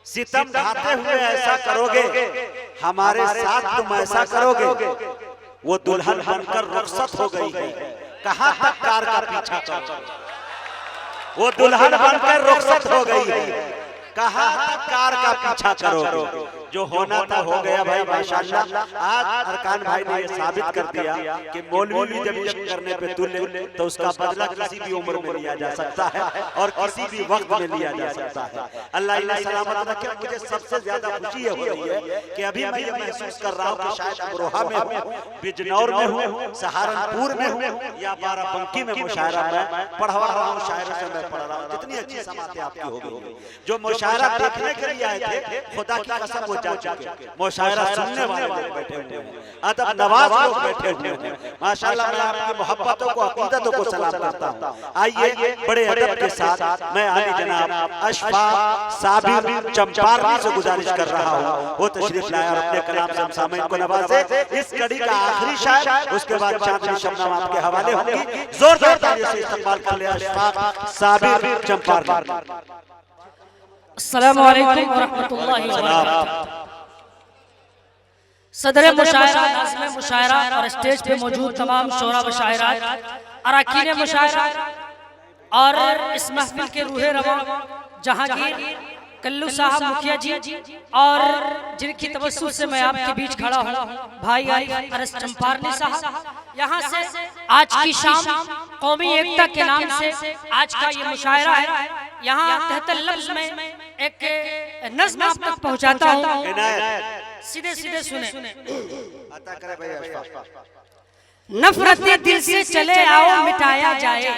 सितम ढाते हुए ऐसा करोगे, हमारे साथ तुम ऐसा करोगे। वो दुल्हन बनकर रुखसत हो गई है, कहां तक कार का पीछा करोगे। वो दुल्हन बनकर रुखसत हो गई है, कहां तक कार का पीछा करोगे। जो होना था हो गया भाई माशाअल्लाह। आज अरकान भाई ने ये साबित कर दिया कि मौलवी भी जब इश्क करने पे तुले तो उसका बदला किसी भी उम्र में लिया जा सकता है और किसी भी वक्त में लिया जा सकता है। अल्लाह इन्हें सलामत रखे। मुझे सबसे ज्यादा खुशी ये हो रही है कि अभी मैं ये महसूस कर रहा हूँ कि शायद अमरोहा में हूँ, बिजनौर में हूँ, सहारनपुर में हूँ या बाराबंकी में मुशायरा मैं पढ़वा रहा हूँ, शायरों से मैं पढ़ रहा हूँ। कितनी अच्छी समातें आपकी हो गई। जो मुशायरा देखने के लिए आए थे, खुदा की कसम वो जा चुके, मुशायरा सुनने वाले लोग बैठे हुए हैं, अदब नवाज लोग बैठे हुए हैं। माशाअल्लाह मैं आपकी मोहब्बतों को, अकीदतों को सलाम करता हूँ। आइए बड़े अदब के साथ मैं आली जनाब अशफाक साबिर चंपारनी से गुजारिश कर रहा हूँ, वो तशरीफ लाया और अपने कलाम से हम सामईन को नवाजे। इस कड़ी का आखिरी शायर, उसके बाद चांदनी शबनम आपके हवाले होगी। जोरदार तालियों से इस्तकबाल कर ले अशफाक साबिर चंपारनी। अस्सलामु अलैकुम व रहमतुल्लाहि व बरकातहू। सदर मुशायरा, नाज़िम मुशायरा और स्टेज पे मौजूद तमाम शोरा व शायरात, अरकान मुशायरा और इस महफिल के रूहे रवा जहांगीर कल्लू साहब मुखिया जी और जिनकी तवज्जुह से मैं आपके बीच खड़ा हूँ, भाई आई अरस चंपारनी साहब। यहाँ से आज की शाम कौमी एकता के नाम से आज का ये मुशायरा है। यहाँ तहत लफ्ज़ में एक नज़्म आप तक पहुँचाता हूँ, सीधे सीधे सुने। नफरत दिल से चले आओ मिटाया जाए,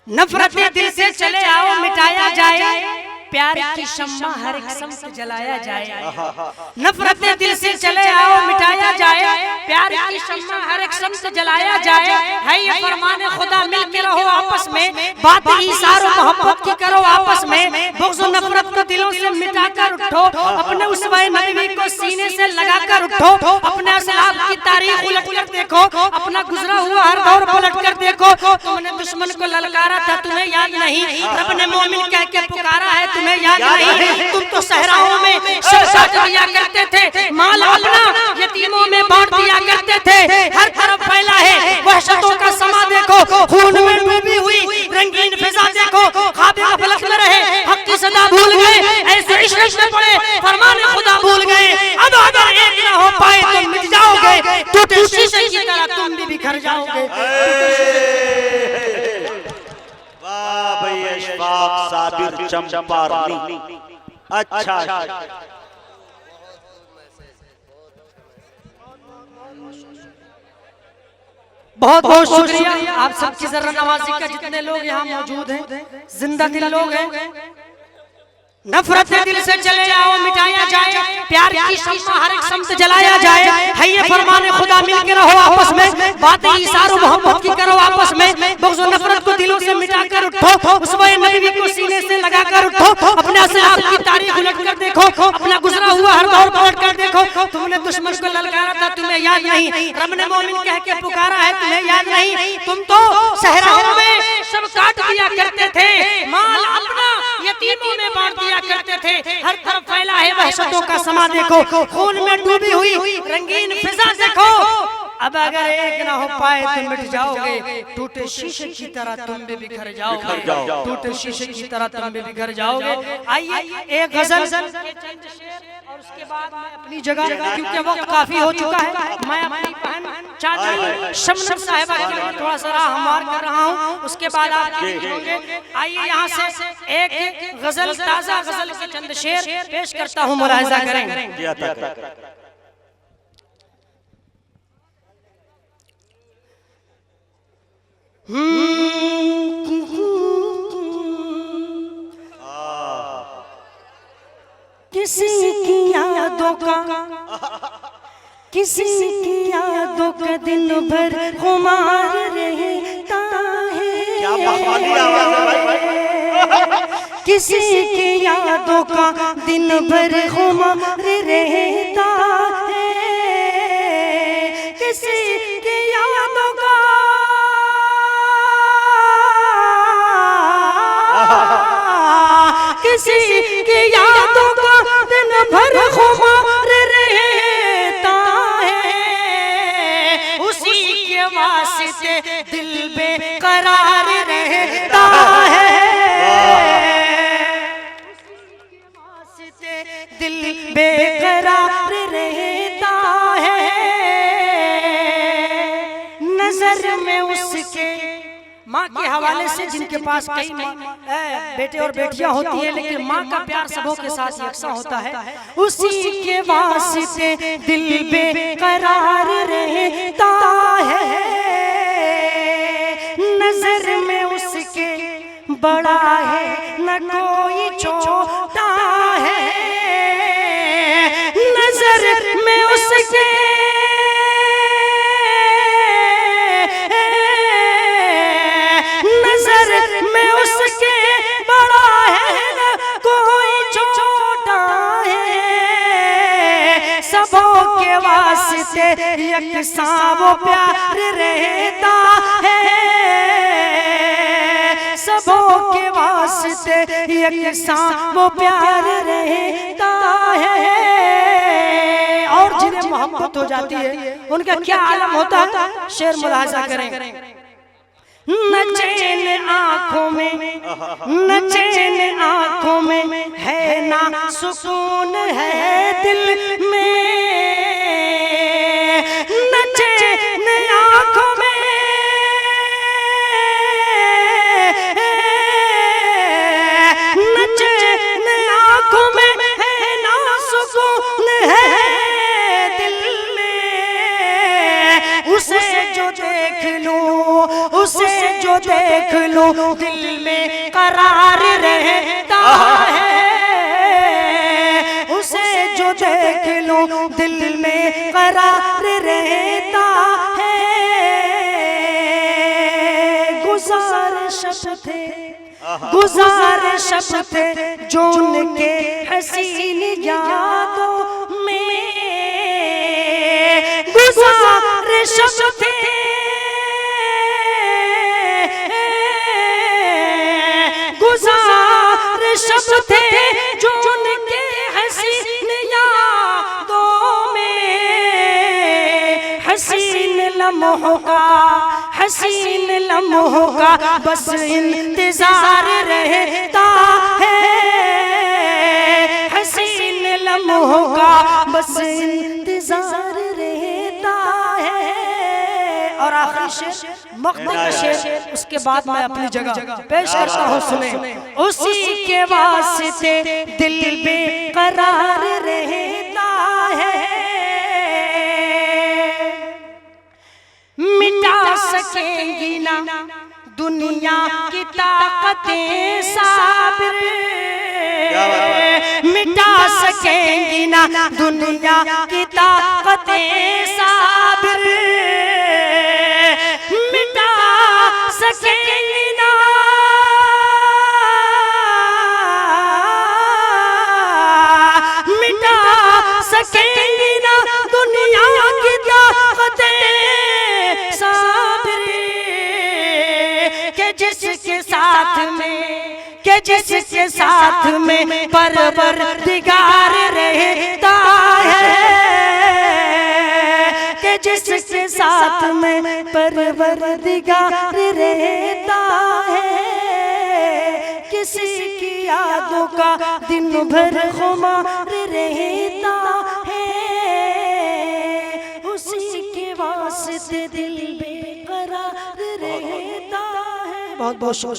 नफरत दिल से चले आओ मिटाया जाए, प्यार की शम्मा हर एक समत जलाया जाए। नफरत दिल से चले आओ मिटाया जाए, प्यार की शम्मा हर एक समत जलाया जाए। है ये फरमान खुदा, मिल के रहो आपस में, बात इशार और मोहब्बत की करो आपस में। बुग़्ज़ और नफरत को दिलों से मिटा कर उठो, अपने उसवाए नबी को सीने से लगा कर उठो। अपने असलाफ की तारीख उलट कर देखो, अपना गुजरा हुआ हर दौर पलट कर देखो। तुमने दुश्मन को ललकारा था, तुम्हें याद नहीं? रब ने मोमिन कह के पुकारा है, तुम्हें याद नहीं? तुम तो सहराओं में शब काट दिया करते थे, माल अपना यतीमों में बांट दिया करते थे। हर तरफ फैला है वहशतों का समा देखो, खून में डूबी हुई रंगीन फिजा देखो। ख्वाब गफलत में रहे, हक की सदा भूल गए, ऐसे इश्क में पड़े फरमान खुदा भूल गए। अब अगर एक ना हो पाए तो मिट जाओगे, टूटे शीशे की तरह तुम भी बिखर जाओगे। वाह भाई अशफाक साबिर चंपारनी, अच्छा बहुत बहुत शुक्रिया आप सबकी जर्रा नवाजी का। जितने लोग यहाँ मौजूद हैं, जिंदा दिल लोग हैं। नफरत दिल से चले आओ मिटाया जाए, प्यार की शम्मा हर एक समत जलाया जाए। है ये फरमान खुदा, मिल के रहो आपस में, बातें इशारों मोहब्बत की करो आपस में। बुग़्ज़ और नफरत को दिलों से मिटा कर उठो, उसवाए नबी को सीने से लगा कर उठो। अपने असलाफ की तारीख उलट कर देखो, अपना गुजरा हुआ हर दौर पलट कर देखो। तुमने दुश्मन को ललकारा था, तुम्हें याद नहीं? रब ने मोमिन कह के पुकारा है, तुम्हें याद नहीं? तुम तो सहराओं में शब काट दिया करते थे, माल अपना यतीमों में बांट दिया करते थे। हर तरफ फैला है वहशतों का समा देखो, खून में डूबी हुई रंगीन फिजा देखो। अब अगर एक ना हो पाए तो मिट जाओगे, टूटे शीशे की तरह तुम भी बिखर जाओगे, टूटे शीशे की तरह तुम भी बिखर जाओगे। आइए एक गजल के चंद शेर और उसके बाद मैं अपनी जगह, क्योंकि वक्त काफी हो चुका है, मैं अपनी बहन चांदनी शबनम साहिबा के लिए थोड़ा सा हमवार कर रहा हूँ, उसके बाद आप देखेंगे। आइए यहाँ से एक गजल, ताजा गजल के चंद शेर पेश करता हूँ, मुलाहिजा करें। किसी की यादों का, किसी की यादों का दिन भर खुमार रहता है, किसी की यादों का दिन भर खुमार रहता है, किसी की यादों का, किसी की यादों का दिन भर खुमार रहता है, उसी के वास्ते दिल बेकरार रहता है, उसी के वास्ते दिल बेकरार रहता है। नजर में उसके माँ के हवाले से, जिनके पास कई बेटे और बेटियां होती हैं, लेकिन माँ का प्यार सबों के साथ यकसा होता है, उसी के वास्ते दिल बेकरार रहता है। नजर में उसके बड़ा है न कोई छोटा है, नजर में उसके में उसके बड़ा है न कोई छोटा है, सबों के वास्ते यकसा वो प्यार रहता है, सबों के वास्ते यकसा वो प्यार रहता है। और जिन्हें मोहब्बत हो जाती है उनका क्या आलम होता है, शेर मुलाहाजा करें। न चैन आँखों में, न चैन आँखों में है, ना सुकून है दिल में, न चैन आँखों में, न चैन आँखों में है, ना सुकून है दिल में, उसे जो देख लूं, उसे जो देख लो दिल में करार रहता है, उसे जो देख लो दिल में करार रहता है। गुज़ारिश थे, गुज़ारिश थे जो उनके हसीन यादों में, गुज़ारिश थे, गुज़ारिश थे जो उनके हसीन यादों में, हसीन लम्हों का, हसीन लम्हों का बस इंतजार रहता है, हसीन लम्हों का बस इंतजार रहता है। और आखिरी शेर मक़्ता का शेर, उसके बाद मैं अपनी जगह पेश करता हूँ, सुने। उसी के वास्ते दिल बेकरार रहता है, मिटा सकेंगी ना दुनिया की ताकतें साबिर, मिटा सकेंगी ना दुनिया की ताकतें साबिर, मिटा सकेंगी ना, मिटा सकेंगी ना दुनिया की ताकतें साबिर, के जिसके साथ में, के जिसके साथ में परवरदिगार रहता है, के जिसके साथ में परवरदिगार रहता है, किसी की यादों का दिन भर खुमार रहता है, उसी के वास्ते दिल बेकरार रहता है। बहुत बहुत शुक्रिया।